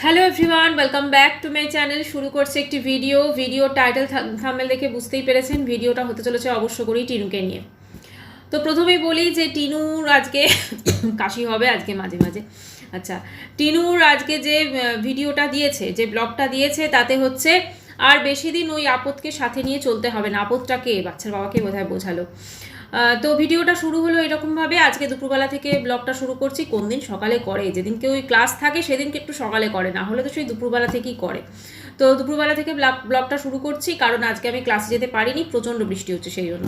Hello everyone, welcome back to my channel. শুরু করছে একটি ভিডিও টাইটেল থাম্বনেল দেখে বুঝতেই পেরেছেন ভিডিওটা হতে চলেছে অবশ্য করেই টিনুকে নিয়ে। তো প্রথমেই বলি যে টিনুর আজকে কাশি হবে আজকে মাঝে মাঝে। আচ্ছা, টিনুর আজকে যে ভিডিওটা দিয়েছে, যে ব্লগটা দিয়েছে, তাতে হচ্ছে আর বেশি দিন ওই আপদকে সাথে নিয়ে চলতে হবে না। আপদটাকে বাচ্চার বাবাকে বোধহয় বোঝালো। তো ভিডিওটা শুরু হলো এরকমভাবে। আজকে দুপুরবেলা থেকে ব্লগটা শুরু করছি। কোন দিন সকালে করে, যেদিনকে ওই ক্লাস থাকে সেদিনকে একটু সকালে করে, না হলে তো সেই দুপুরবেলা থেকেই করে। তো দুপুরবেলা থেকে ব্লগটা শুরু করছি, কারণ আজকে আমি ক্লাসে যেতে পারিনি, প্রচণ্ড বৃষ্টি হচ্ছে সেই জন্য।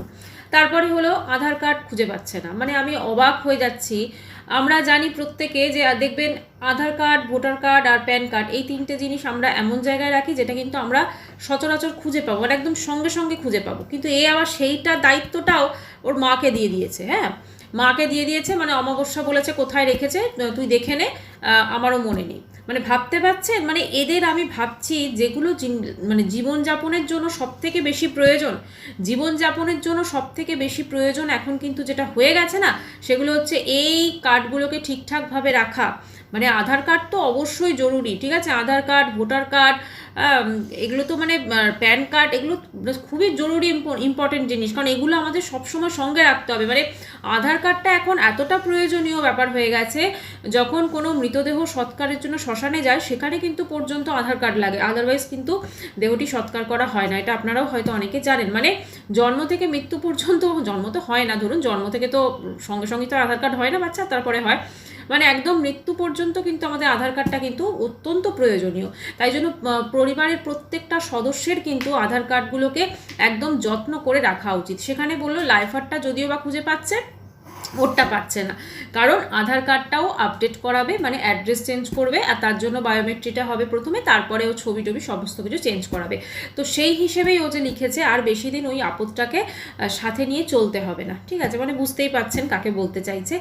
তারপরে হলো আধার কার্ড খুঁজে পাচ্ছে না, মানে আমি অবাক হয়ে যাচ্ছি। আমরা জানি প্রত্যেকে যে দেখবেন আধার কার্ড, ভোটার কার্ড আর প্যান কার্ড, এই তিনটে জিনিস আমরা এমন জায়গায় রাখি যেটা কিন্তু আমরা সচরাচর খুঁজে পাবো, মানে একদম সঙ্গে সঙ্গে খুঁজে পাবো। কিন্তু এ আবার সেইটা দায়িত্বটাও ওর মাকে দিয়ে দিয়েছে। হ্যাঁ, মাকে দিয়ে দিয়েছে, মানে অমাবস্যা বলেছে কোথায় রেখেছে তুই দেখে নে, আমারও মনে নেই। মানে ভাবতে পারছেন, মানে এদের আমি ভাবছি যেগুলো মানে জীবনযাপনের জন্য সব থেকে বেশি প্রয়োজন, জীবনযাপনের জন্য সব থেকে বেশি প্রয়োজন এখন কিন্তু যেটা হয়ে গেছে না, সেগুলো হচ্ছে এই কার্ডগুলোকে ঠিকঠাকভাবে রাখা। মানে আধার কার্ড তো অবশ্যই জরুরি, ঠিক আছে, আধার কার্ড, ভোটার কার্ড, এগুলো তো মানে প্যান কার্ড, এগুলো খুবই জরুরি ইম্পর্টেন্ট জিনিস, কারণ এগুলো আমাদের সবসময় সঙ্গে রাখতে হবে। মানে আধার কার্ডটা এখন এতটা প্রয়োজনীয় ব্যাপার হয়ে গেছে, যখন কোনো মৃতদেহ সৎকারের জন্য শ্মশানে যায় সেখানে কিন্তু পর্যন্ত আধার কার্ড লাগে, আদারওয়াইজ কিন্তু দেহটি সৎকার করা হয় না। এটা আপনারাও হয়তো অনেকে জানেন। মানে জন্ম থেকে মৃত্যু পর্যন্ত, জন্ম তো হয় না, ধরুন জন্ম থেকে তো সঙ্গে সঙ্গে তো আধার কার্ড হয় না বাচ্চা, তারপরে হয়, মানে একদম মৃত্যু পর্যন্ত কিন্তু আমাদের আধার কার্ডটা কিন্তু অত্যন্ত প্রয়োজনীয়। তাই জন্য পরিবারের প্রত্যেকটা সদস্যের কিন্তু আধার কার্ডগুলোকে একদম যত্ন করে রাখা উচিত। সেখানে বললো লাইফারটা যদিও বা খুঁজে পাচ্ছে, ওরটা পাচ্ছে না, কারণ আধার কার্ডটাও আপডেট করাবে, মানে অ্যাড্রেস চেঞ্জ করবে, আর তার জন্য বায়োমেট্রিটা হবে প্রথমে, তারপরে ও ছবি টবি সমস্ত কিছু চেঞ্জ করাবে। তো সেই হিসেবেই ও যে লিখেছে আর বেশি দিন ওই আপদটাকে সাথে নিয়ে চলতে হবে না, ঠিক আছে, মানে বুঝতেই পাচ্ছেন কাকে বলতে চাইছে।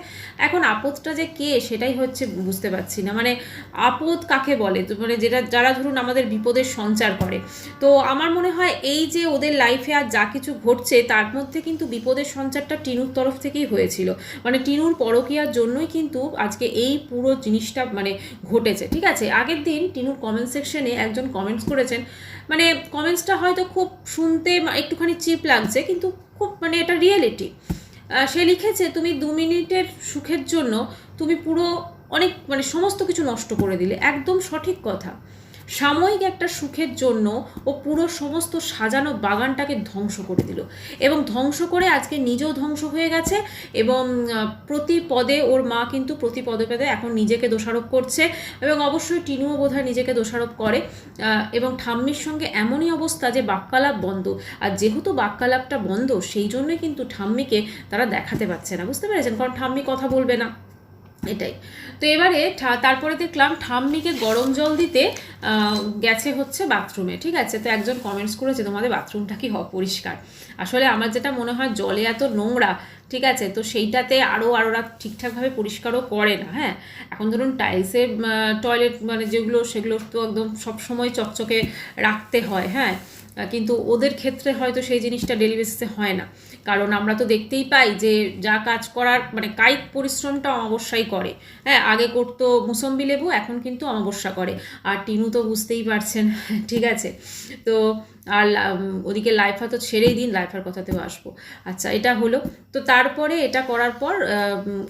এখন আপদটা যে কে সেটাই হচ্ছে বুঝতে পারছি না, মানে আপদ কাকে বলে, তো মানে যারা ধরুন আমাদের বিপদের সঞ্চার করে। তো আমার মনে হয় এই যে ওদের লাইফে আর যা কিছু ঘটছে তার মধ্যে কিন্তু বিপদের সঞ্চারটা টিনুর তরফ থেকেই হয়েছিল। মানে টিনুর পরকীয়ার জন্যই কিন্তু আজকে এই পুরো জিনিসটা মানে ঘটেছে, ঠিক আছে। আগের দিন টিনুর কমেন্ট সেকশনে একজন কমেন্টস করেছেন, মানে কমেন্টসটা হয়তো খুব শুনতে একটুখানি চিপ লাগছে, কিন্তু খুব মানে এটা রিয়েলিটি। সে লিখেছে, তুমি 2 মিনিটের সুখের জন্য তুমি পুরো অনেক মানে সমস্ত কিছু নষ্ট করে দিলে। একদম সঠিক কথা। সাময়িক একটা সুখের জন্য ও পুরো সমস্ত সাজানো বাগানটাকে ধ্বংস করে দিল, এবং ধ্বংস করে আজকে নিজেও ধ্বংস হয়ে গেছে। এবং প্রতি পদে ওর মা কিন্তু প্রতি পদে পদে এখন নিজেকে দোষারোপ করছে, এবং অবশ্যই টিনুও বোধহয় নিজেকে দোষারোপ করে। এবং ঠাম্মির সঙ্গে এমনই অবস্থা যে বাক্যালাপ বন্ধ, আর যেহেতু বাক্যালাপটা বন্ধ সেই জন্যই কিন্তু ঠাম্মিকে তারা দেখাতে পারছে না, বুঝতে পেরেছেন, কারণ ঠাম্মি কথা বলবে না, এটাই। তো এবারে তারপরে দেখলাম ঠাম্মিকে গরম জল দিতে গেছে হচ্ছে বাথরুমে, ঠিক আছে। তো একজন কমেন্টস করেছে, তোমাদের বাথরুমটা কি অপরিষ্কার। আসলে আমার যেটা মনে হয়, জলে এত নোংরা, ঠিক আছে, তো সেইটাতে আরও ওরা ঠিকঠাকভাবে পরিষ্কারও করে না। হ্যাঁ, এখন ধরুন টাইলসের টয়লেট মানে যেগুলো, সেগুলো তো একদম সবসময় চকচকে রাখতে হয়। হ্যাঁ, কিন্তু ওদের ক্ষেত্রে হয়তো সেই জিনিসটা ডেলি বেসিসে হয় না, কারণ আমরা তো দেখতেই পাই যে যা কাজ করার মানে কায়িক পরিশ্রমটা অমাবস্যাই করে। হ্যাঁ, আগে করতো মুসম্বি লেবু, এখন কিন্তু অমাবস্যা করে। আর টিনু তো বুঝতেই পারছেন, ঠিক আছে। তো আর ওদিকে লাইফা তো ছেড়েই দিন, লাইফার কথাতেও আসবো। আচ্ছা, এটা হলো। তো তারপরে এটা করার পর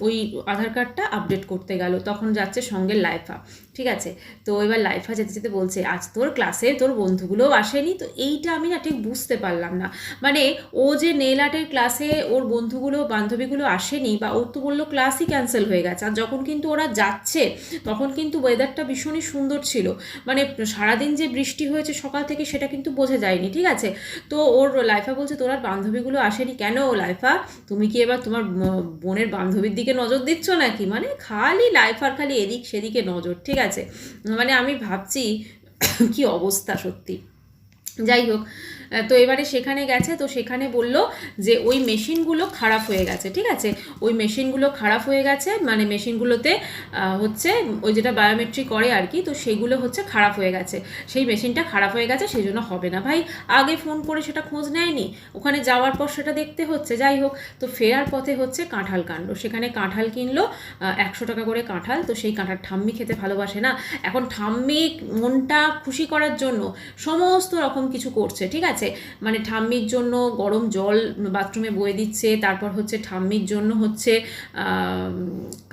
ওই আধার কার্ডটা আপডেট করতে গেল, তখন যাচ্ছে সঙ্গে লাইফা, ঠিক আছে। তো এবার লাইফা যেতে যেতে বলছে, আজ তোর ক্লাসে তোর বন্ধুগুলোও আসেনি। তো এইটা আমি না ঠিক বুঝতে পারলাম না, মানে ও যে নেল আর্টের ক্লাসে ওর বন্ধুগুলো বান্ধবীগুলো আসেনি, বা ও তো বললো ক্লাসই ক্যান্সেল হয়ে গেছে, আর যখন কিন্তু ওরা যাচ্ছে তখন কিন্তু ওয়েদারটা ভীষণই সুন্দর ছিল, মানে সারাদিন যে বৃষ্টি হয়েছে সকাল থেকে সেটা কিন্তু বোঝা যায়নি, ঠিক আছে। তো ওর লাইফা বলছে, তোর আর বান্ধবীগুলো আসেনি কেন লাইফা, তুমি কি এবার তোমার বোনের বান্ধবীর দিকে নজর দিচ্ছ নাকি, মানে খালি লাইফার খালি এদিক সেদিকে নজর, ঠিক আছে। মানে আমি ভাবছি কি অবস্থা সত্যি। যাই হোক, তো এবারে সেখানে গেছে, তো সেখানে বলল যে ওই মেশিনগুলো খারাপ হয়ে গেছে, ঠিক আছে, ওই মেশিনগুলো খারাপ হয়ে গেছে, মানে মেশিনগুলোতে হচ্ছে ওই যেটা বায়োমেট্রিক করে আর কি, তো সেগুলো হচ্ছে খারাপ হয়ে গেছে, সেই মেশিনটা খারাপ হয়ে গেছে, সেই জন্য হবে না। ভাই আগে ফোন করে সেটা খোঁজ নেয়নি, ওখানে যাওয়ার পর সেটা দেখতে হচ্ছে। যাই হোক, তো ফেরার পথে হচ্ছে কাঁঠাল কাণ্ড, সেখানে কাঁঠাল কিনলো 100 টাকা করে কাঁঠাল, তো সেই কাঁঠাল ঠাম্মি খেতে ভালোবাসে না, এখন ঠাম্মি মনটা খুশি করার জন্য সমস্ত রকম কিছু করছে, ঠিক আছে, মানে ঠাম্মির জন্য গরম জল বাথরুমে বয়ে দিচ্ছে, তারপর হচ্ছে ঠাম্মির জন্য হচ্ছে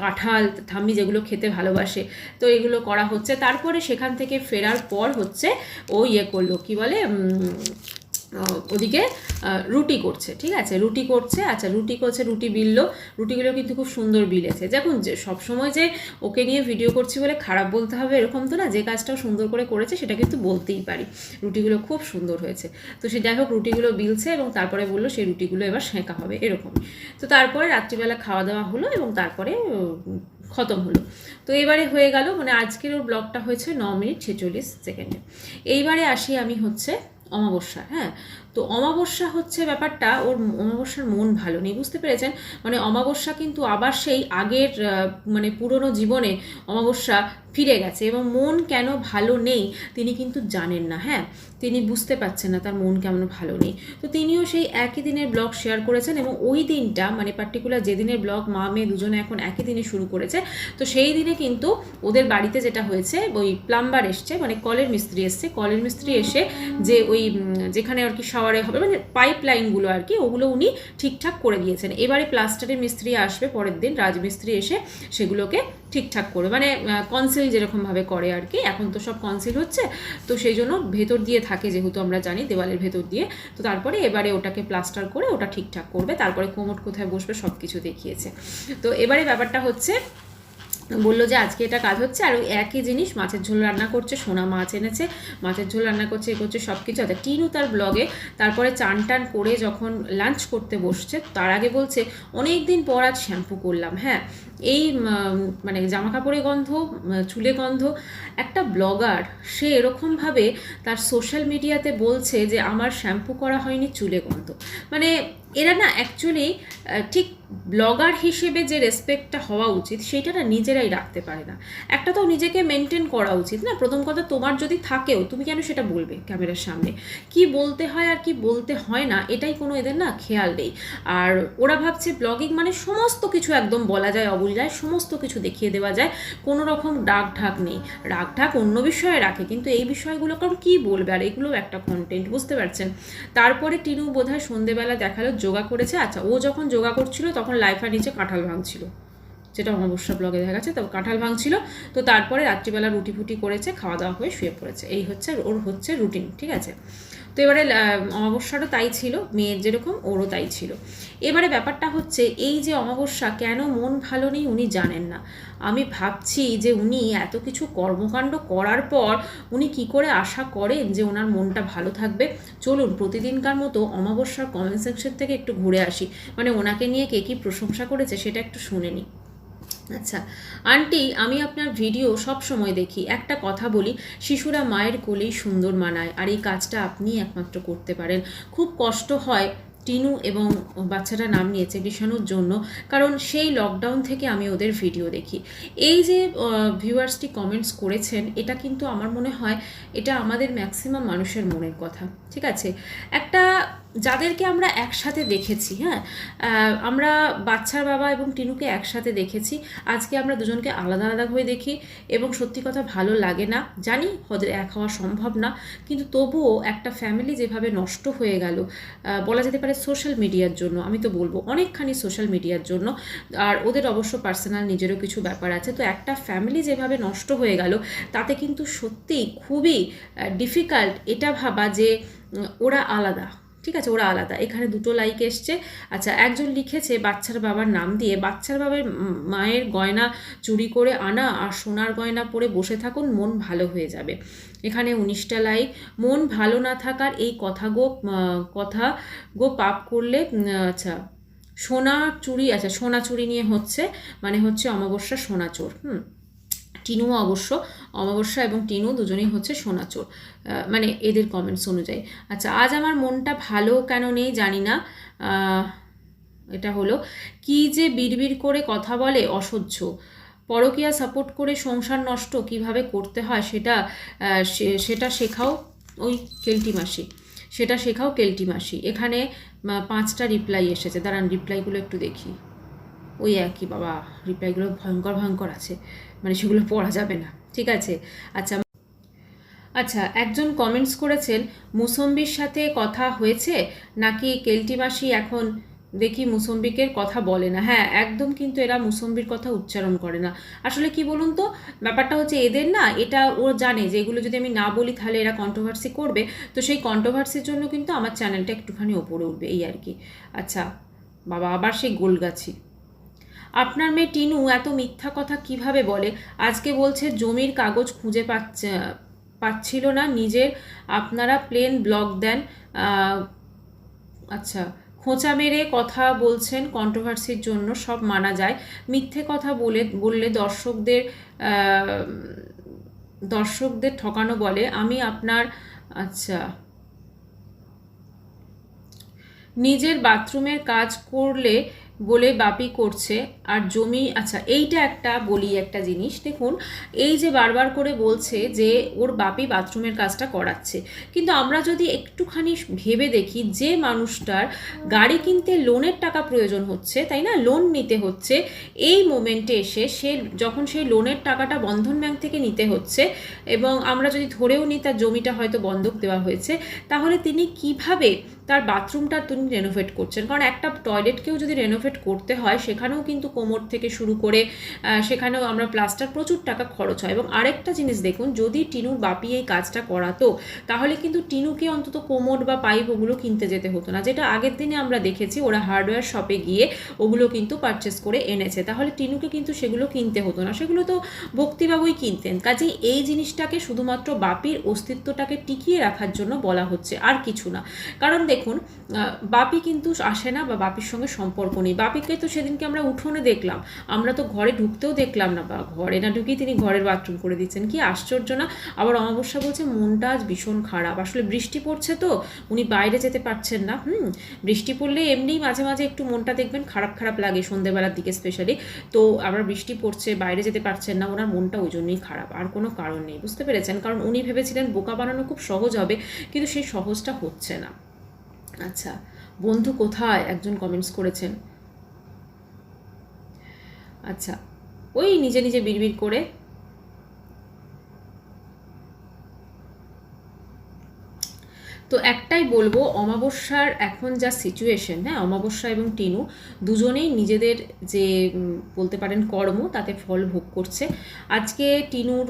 কাঁঠাল, ঠাম্মি যেগুলো খেতে ভালোবাসে, তো এগুলো করা হচ্ছে। তারপরে সেখান থেকে ফেরার পর হচ্ছে ও করলো কি বলে ওদিকে রুটি করছে, ঠিক আছে, রুটি করছে, আচ্ছা রুটি করছে, রুটি বিললো, রুটিগুলো কিন্তু খুব সুন্দর বিলেছে। দেখুন, যে সবসময় যে ওকে নিয়ে ভিডিও করছি বলে খারাপ বলতে হবে এরকম তো না, যে কাজটাও সুন্দর করে করেছে সেটা কিন্তু বলতেই পারি, রুটিগুলো খুব সুন্দর হয়েছে। তো সে যাই হোক রুটিগুলো বিলছে এবং তারপরে বললো সেই রুটিগুলো এবার সেঁকা হবে এরকমই। তো তারপরে রাত্রিবেলা খাওয়া দাওয়া হলো এবং তারপরে খতম হলো। তো এবারে হয়ে গেল, মানে আজকের ওর ব্লগটা হয়েছে 9 মিনিট 46 সেকেন্ডে। এইবারে আসি আমি হচ্ছে অমাবস্যা। হ্যাঁ, তো অমাবস্যা হচ্ছে ব্যাপারটা, ওর অমাবস্যার মন ভালো নেই, বুঝতে পেরেছেন, মানে অমাবস্যা কিন্তু আবার সেই আগের মানে পুরনো জীবনে অমাবস্যা ফিরে গেছে এবং মন কেন ভালো নেই তিনি কিন্তু জানেন না। হ্যাঁ, তিনি বুঝতে পারছেন না তার মন কেমন ভালো নেই। তো তিনিও সেই একই দিনের ব্লগ শেয়ার করেছেন এবং ওই দিনটা মানে পার্টিকুলার যেদিনের ব্লগ মা মেয়ে দুজনে এখন একই দিনে শুরু করেছে, তো সেই দিনে কিন্তু ওদের বাড়িতে যেটা হয়েছে, ওই প্লাম্বার এসছে, মানে কলের মিস্ত্রি এসছে, কলের মিস্ত্রি এসে যে ওই যেখানে আর কি শাওয়ারে হবে মানে পাইপ লাইনগুলো আর কি ওগুলো উনি ঠিকঠাক করে দিয়েছেন। এবারে প্লাস্টারের মিস্ত্রি আসবে পরের দিন, রাজমিস্ত্রি এসে সেগুলোকে ঠিকঠাক করবে, মানে কনসিল যেরকমভাবে করে আর কি, এখন তো সব কনসিল হচ্ছে, তো সেই জন্য ভেতর দিয়ে থাকে যেহেতু আমরা জানি দেওয়ালের ভেতর দিয়ে, তো তারপরে এবারে ওটাকে প্লাস্টার করে ওটা ঠিকঠাক করবে, তারপরে কোমর কোথায় বসবে সব কিছু দেখিয়েছে। তো এবারে ব্যাপারটা হচ্ছে বললো যে আজকে এটা কাজ হচ্ছে, আর ওই একই জিনিস মাছের ঝোল রান্না করছে, সোনা মাছ এনেছে, মাছের ঝোল রান্না করছে, এ করছে সব কিছু। আচ্ছা, টিনু তার ব্লগে তারপরে চান টান করে যখন লাঞ্চ করতে বসছে তার আগে বলছে অনেক দিন পর আজ শ্যাম্পু করলাম। হ্যাঁ, এই মানে জামা কাপড়ে গন্ধ, চুলে গন্ধ, একটা ব্লগার সে এরকমভাবে তার সোশ্যাল মিডিয়াতে বলছে যে আমার শ্যাম্পু করা হয়নি, চুলে গন্ধ, মানে এরা না অ্যাকচুয়ালি ঠিক ব্লগার হিসেবে যে রেসপেক্টটা হওয়া উচিত সেইটা না নিজেরাই রাখতে পারে না। একটা তো নিজেকে মেনটেন করা উচিত না, প্রথম কথা তোমার যদি থাকেও তুমি কেন সেটা বলবে ক্যামেরার সামনে, কি বলতে হয় আর কি বলতে হয় না এটাই কোনো এদের না খেয়াল নেই। আর ওরা ভাবছে ব্লগিং মানে সমস্ত কিছু একদম বলা যায় অবলীলায়, সমস্ত কিছু দেখিয়ে দেওয়া যায়, কোনো রকম ডাক ঢাক নেই। রাগ ঢাক অন্য বিষয়ে রাখে, কিন্তু এই বিষয়গুলো কারণ কী বলবে, আর এগুলো একটা কন্টেন্ট, বুঝতে পারছেন। তারপরে টিনু বোধহয় সন্ধেবেলা দেখালো যোগা করেছে। আচ্ছা, ও যখন যোগা করছিল তখন লাইফার নিচে কাঁঠাল ভাঙছিল, যেটা অমাবস্যা ব্লগে দেখা গেছে, তো কাঁঠাল ভাঙছিল। তো তারপরে রাত্রিবেলা রুটি ফুটি করেছে, খাওয়া দাওয়া হয়ে শুয়ে পড়েছে, এই হচ্ছে ওর হচ্ছে রুটিন, ঠিক আছে। তো এবারে অমাবস্যারও তাই ছিল, মেয়ের যেরকম ওরও তাই ছিল। এবারে ব্যাপারটা হচ্ছে এই যে অমাবস্যা কেন মন ভালো নেই উনি জানেন না। আমি ভাবছি যে উনি এত কিছু কর্মকাণ্ড করার পর উনি কি করে আশা করেন যে ওনার মনটা ভালো থাকবে। চলুন প্রতিদিনকার মতো অমাবস্যার কমেন্ট সেকশন থেকে একটু ঘুরে আসি, মানে ওনাকে নিয়ে কে কী প্রশংসা করেছে সেটা একটু শুনে নিই। আচ্ছা আন্টি, আমি আপনার ভিডিও সব সময় দেখি, একটা কথা বলি, শিশুরা মায়ের কোলেই সুন্দর মানায়, আর এই কাজটা আপনিই একমাত্র করতে পারেন। খুব কষ্ট হয় টিনু এবং বাচ্চাটা নাম নিয়েছে কৃষাণুর জন্য, কারণ সেই লকডাউন থেকে আমি ওদের ভিডিও দেখি। এই যে ভিউয়ার্সটি কমেন্টস করেছেন এটা কিন্তু আমার মনে হয় এটা আমাদের ম্যাক্সিমাম মানুষের মনের কথা, ঠিক আছে। একটা যাদেরকে আমরা একসাথে দেখেছি, হ্যাঁ, আমরা বাচ্চার বাবা এবং টিনুকে একসাথে দেখেছি, আজকে আমরা দুজনকে আলাদা আলাদা হয়ে দেখি এবং সত্যি কথা ভালো লাগে না, জানি ওদের এক হওয়া সম্ভব না, কিন্তু তবুও একটা ফ্যামিলি যেভাবে নষ্ট হয়ে গেল বলা যেতে পারে সোশ্যাল মিডিয়ার জন্য, আমি তো বলবো অনেকখানি সোশ্যাল মিডিয়ার জন্য, আর ওদের অবশ্য পার্সোনাল নিজেরও কিছু ব্যাপার আছে, তো একটা ফ্যামিলি যেভাবে নষ্ট হয়ে গেল তাতে কিন্তু সত্যিই খুবই ডিফিকাল্ট এটা ভাবা যে ওরা আলাদা, ঠিক আছে, ওরা আলাদা। এখানে দুটো লাইক এসছে। আচ্ছা, একজন লিখেছে বাচ্চার বাবার নাম দিয়ে, বাচ্চার বাবার মায়ের গয়না চুরি করে আনা আর সোনার গয়না পরে বসে থাকুন, মন ভালো হয়ে যাবে। এখানে 19টা লাইক। মন ভালো না থাকার এই কথা গো পাপ করলে, আচ্ছা সোনা চুরি, আচ্ছা সোনা চুরি নিয়ে হচ্ছে, মানে হচ্ছে অমাবস্যা সোনা চোর। টিনুও অবশ্য, অমাবস্যা এবং টিনু দুজনেই হচ্ছে সোনাচোর, মানে এদের কমেন্টস অনুযায়ী। আচ্ছা, আজ আমার মনটা ভালো কেন নেই জানি না, এটা হলো কি যে বিড়বিড় করে কথা বলে, অসহ্য। পরকীয়া সাপোর্ট করে সংসার নষ্ট কিভাবে করতে হয় সেটা শেখাও ওই কেলটি মাসি, সেটা শেখাও কেলটি মাসি। এখানে 5টা রিপ্লাই এসেছে, দাঁড়ান রিপ্লাইগুলো একটু দেখি। ওই একই বাবা, রিপ্লাইগুলো ভয়ঙ্কর ভয়ঙ্কর আছে, মানে সেগুলো পড়া যাবে না, ঠিক আছে। আচ্ছা আচ্ছা, একজন কমেন্টস করেছেন মুসম্বির সাথে কথা হয়েছে নাকি কেলটি মাসি এখন দেখি মুসম্বিকের কথা বলে না। হ্যাঁ একদম, কিন্তু এরা মুসম্বির কথা উচ্চারণ করে না। আসলে কি বলুন তো, ব্যাপারটা হচ্ছে এদের না, এটা ও জানে যে এগুলো যদি আমি না বলি তাহলে এরা কন্ট্রোভার্সি করবে, তো সেই কন্ট্রোভার্সির জন্য কিন্তু আমার চ্যানেলটা একটুখানি ওপরে উঠবে, এই আর কি। আচ্ছা বাবা, আবার সেই গোলগাছি। আপনার মেয়ে টিনু এত মিথ্যা কথা কিভাবে বলে? আজকে বলছে জমির কাগজ খুঁজে পাচ্ছিল না নিজের, আপনারা প্লেন ব্লগ দেন। আচ্ছা, খোঁচা মেরে কথা বলছেন কন্ট্রোভার্সির জন্য, সব মানা যায়। মিথ্যে কথা বললে দর্শকদের ঠকানো বলে। আমি আপনার আচ্ছা নিজের বাথরুমের কাজ করলে বলে বাপি করছে আর জমি। আচ্ছা এইটা একটা বলি একটা জিনিস, দেখুন এই যে বারবার করে বলছে যে ওর বাপি বাথরুমের কাজটা করাচ্ছে, কিন্তু আমরা যদি একটুখানি ভেবে দেখি, যে মানুষটার গাড়ি কিনতে লোনের টাকা প্রয়োজন হচ্ছে, তাই না, লোন নিতে হচ্ছে, এই মোমেন্টে এসে সে যখন সেই লোনের টাকাটা বন্ধন ব্যাংক থেকে নিতে হচ্ছে, এবং আমরা যদি ধরেও নিই তার জমিটা হয়তো বন্ধক দেওয়া হয়েছে, তাহলে তিনি কিভাবে তার বাথরুমটা তিনি রেনোভেট করছেন? কারণ একটা টয়লেটকেও যদি রেনোভেট করতে হয় সেখানেও কিন্তু কোমর থেকে শুরু করে সেখানেও আমরা প্লাস্টার প্রচুর টাকা খরচ হয়। এবং আরেকটা জিনিস দেখুন, যদি টিনুর বাপি এই কাজটা করাতো তাহলে কিন্তু টিনুকে অন্তত কোমর বা পাইপ ওগুলো কিনতে যেতে হতো না, যেটা আগের দিনে আমরা দেখেছি ওরা হার্ডওয়্যার শপে গিয়ে ওগুলো কিন্তু পারচেস করে এনেছে, তাহলে টিনুকে কিন্তু সেগুলো কিনতে হতো না, সেগুলো তো ভক্তিবাবুই কিনতেন। কাজেই এই জিনিসটাকে শুধুমাত্র বাপির অস্তিত্বটাকে টিকিয়ে রাখার জন্য বলা হচ্ছে, আর কিছু না। কারণ দেখুন বাপি কিন্তু আসে না বা বাপির সঙ্গে সম্পর্ক নেই। বাপিকে তো সেদিনকে আমরা উঠোনে দেখলাম, আমরা তো ঘরে ঢুকতেও দেখলাম না, বা ঘরে না ঢুকিয়ে তিনি ঘরের বাথরুম করে দিচ্ছেন, কি আশ্চর্য না। আবার অমাবস্যা বলছে মনটা আজ ভীষণ খারাপ, আসলে বৃষ্টি পড়ছে তো উনি বাইরে যেতে পারছেন না। বৃষ্টি পড়লে এমনিই মাঝে মাঝে একটু মনটা দেখবেন খারাপ খারাপ লাগে সন্ধ্যেবেলার দিকে স্পেশালি, তো আবার বৃষ্টি পড়ছে বাইরে যেতে পারছেন না, ওনার মনটা ওই জন্যই খারাপ, আর কোনো কারণ নেই, বুঝতে পেরেছেন? কারণ উনি ভেবেছিলেন বোকা বানানো খুব সহজ হবে, কিন্তু সেই সহজটা হচ্ছে না। আচ্ছা, বন্ধু কোথায় একজন কমেন্টস করেছেন। আচ্ছা, ওই নিজে নিজে বিড়বিড় করে। তো একটাই বলবো, অমাবস্যার এখন যা সিচুয়েশন, হ্যাঁ অমাবস্যা এবং টিনু দুজনেই নিজেদের যে বলতে পারেন কর্ম তাতে ফল ভোগ করছে। আজকে টিনুর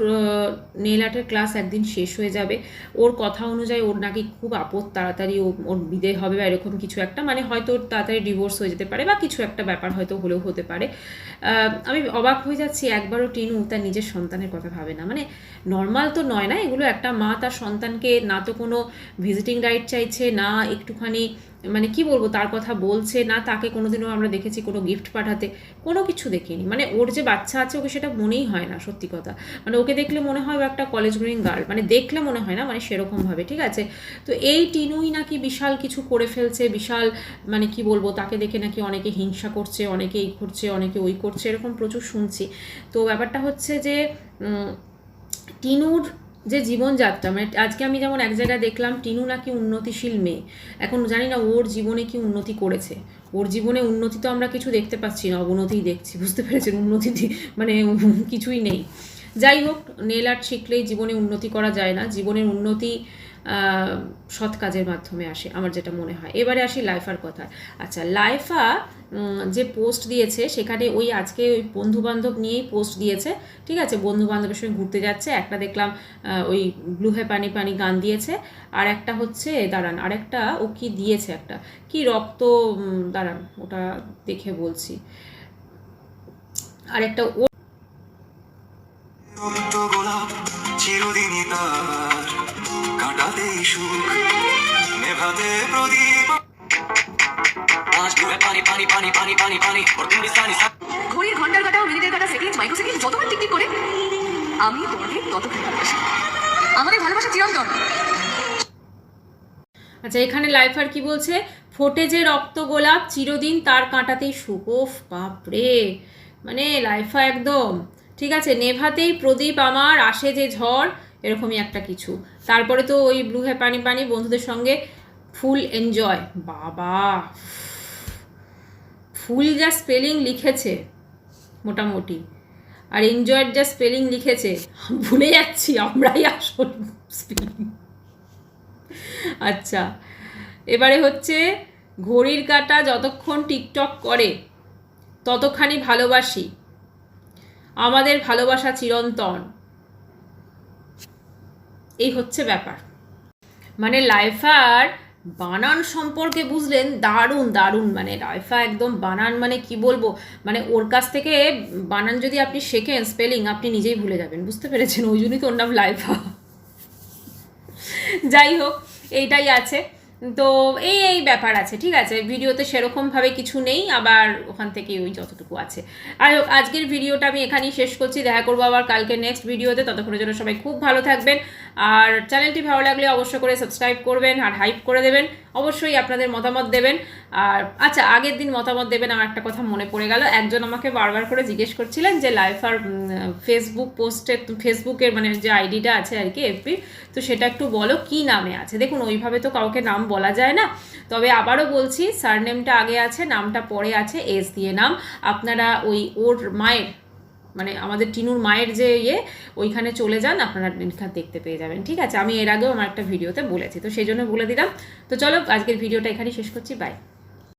নেল আর্টের ক্লাস একদিন শেষ হয়ে যাবে, ওর কথা অনুযায়ী ওর নাকি খুব আপদ, তাড়াতাড়ি ওর বিদায় হবে বা এরকম কিছু একটা, মানে হয়তো তাড়াতাড়ি ডিভোর্স হয়ে যেতে পারে বা কিছু একটা ব্যাপার হয়তো হলেও হতে পারে। আমি অবাক হয়ে যাচ্ছি, একবারও টিনু তার নিজের সন্তানের কথা ভাবে না, মানে নর্মাল তো নয় না এগুলো, একটা মা তার সন্তানকে না তো কোনো ভিজিটিং রাইট চাইছে, না একটুখানি মানে কি বলবো তার কথা বলছে, না তাকে কোনোদিনও আমরা দেখেছি কোনো গিফট পাঠাতে, কোনো কিছু দেখিনি। মানে ওর যে বাচ্চা আছে ওকে সেটা মনেই হয় না, সত্যি কথা, মানে ওকে দেখলে মনে হয় একটা কলেজ গোয়িং গার্ল, মানে দেখলে মনে হয় না, মানে সেরকমভাবে, ঠিক আছে। তো এই টিনুই নাকি বিশাল কিছু করে ফেলছে, বিশাল মানে কি বলবো, তাকে দেখে নাকি অনেকে হিংসা করছে, অনেকে এই করছে, অনেকে ওই করছে, এরকম প্রচুর শুনছি। তো ব্যাপারটা হচ্ছে যে টিনুর যে জীবনযাত্রা, মানে আজকে আমি যেমন এক জায়গায় দেখলাম টিনু নাকি উন্নতিশীল মেয়ে, এখন জানি না ওর জীবনে কি উন্নতি করেছে, ওর জীবনে উন্নতি তো আমরা কিছু দেখতে পাচ্ছি না, অবনতিই দেখছি, বুঝতে পেরেছেন? উন্নতি মানে কিছুই নেই। যাই হোক, নেল আর্ট শিখলেই জীবনে উন্নতি করা যায় না, জীবনের উন্নতি সৎ কাজের মাধ্যমে আসে, আমার যেটা মনে হয়। এবারে আসি লাইফার কথায়। আচ্ছা, লাইফা যে পোস্ট দিয়েছে সেখানে ওই আজকে ওই বন্ধুবান্ধব নিয়েই পোস্ট দিয়েছে, ঠিক আছে, বন্ধুবান্ধবের সঙ্গে ঘুরতে যাচ্ছে, একটা দেখলাম ওই ব্লু হে পানি পানি গান দিয়েছে, আর একটা হচ্ছে দাঁড়ান, আর একটা ও কি দিয়েছে, একটা কি রক্ত, দাঁড়ান ওটা দেখে বলছি, আর একটা ও চিরদিনই তার কাটাতে সুখ নেভাতে প্রদীপ ঘড়ির ঘন্টার কাটা মিনিটের কাটা সেকেন্ড মাইক্রো সেকেন্ড যতবার টিকটিক করে আমি তোমাকে ততক্ষণ ভালোবাসি, আমাদের ভালোবাসা চিরন্তন। আচ্ছা, এখানে লাইফার কি বলছে, ফোটে যে রক্ত গোলাপ চিরদিন তার কাঁটাতেই সুখ। ওফ বাপরে, মানে লাইফা একদম ঠিক আছে। নেভাতেই প্রদীপ আমার আসে যে ঝড়, এরকমই একটা কিছু। তারপরে তো ওই ব্লু হে পানি পানি বন্ধুদের সঙ্গে ফুল এনজয়। বাবা, ফুল যা স্পেলিং লিখেছে মোটামুটি, আর এনজয়ের যা স্পেলিং লিখেছে, ভুলে যাচ্ছি আমরাই আসল স্পেলিং। আচ্ছা, এবারে হচ্ছে ঘড়ির কাঁটা যতক্ষণ টিকটক করে ততখানি ভালোবাসি, আমাদের ভালোবাসা চিরন্তন। এই হচ্ছে ব্যাপার। মানে লাইফার বানান সম্পর্কে বুঝলেন, দারুণ দারুণ। মানে লাইফা একদম বানান, মানে কি বলবো, মানে ওর কাছ থেকে বানান যদি আপনি শেখেন স্পেলিং, আপনি নিজেই ভুলে যাবেন, বুঝতে পেরেছেন? ওই জন্যই তো ওর নাম লাইফা। যাই হোক, এইটাই আছে। তো এই ব্যাপার আছে, ঠিক আছে। ভিডিওতে সেরকমভাবে কিছু নেই, আবার ওখান থেকে ওই যতটুকু আছে। আর আজকের ভিডিওটা আমি এখানেই শেষ করছি। দেখা করবো আবার কালকে নেক্সট ভিডিওতে। ততক্ষণের জন্য সবাই খুব ভালো থাকবেন। আর চ্যানেলটি ভালো লাগলে অবশ্যই করে সাবস্ক্রাইব করবেন আর হাইপ করে দেবেন। অবশ্যই আপনাদের মতামত দেবেন। আর আচ্ছা, আগের দিন মতামত দেবেন, আমার একটা কথা মনে পড়ে গেল। একজন আমাকে বারবার করে জিজ্ঞেস করছিলেন যে লাইফার ফেসবুক পোস্টে, ফেসবুকের মানে যে আইডিটা আছে আর কি, এফবি, তো সেটা একটু বলো কি নামে আছে। দেখুন, ওইভাবে তো কাউকে নাম বলা যায় না, তবে আবারও বলছি, সারনেমটা আগে আছে, নামটা পরে আছে, এস দিয়ে নাম। আপনারা ওর মায়ের, মানে আমাদের টিনুর মায়ের যে ওইখানে চলে যান, আপনারা দেখতে পেয়ে যাবেন, ঠিক আছে। আমি এর আগেও আমার একটা ভিডিওতে বলেছি, তো সেই জন্য বলে দিলাম। তো চলো, আজকের ভিডিওটা এখানেই শেষ করছি। বাই।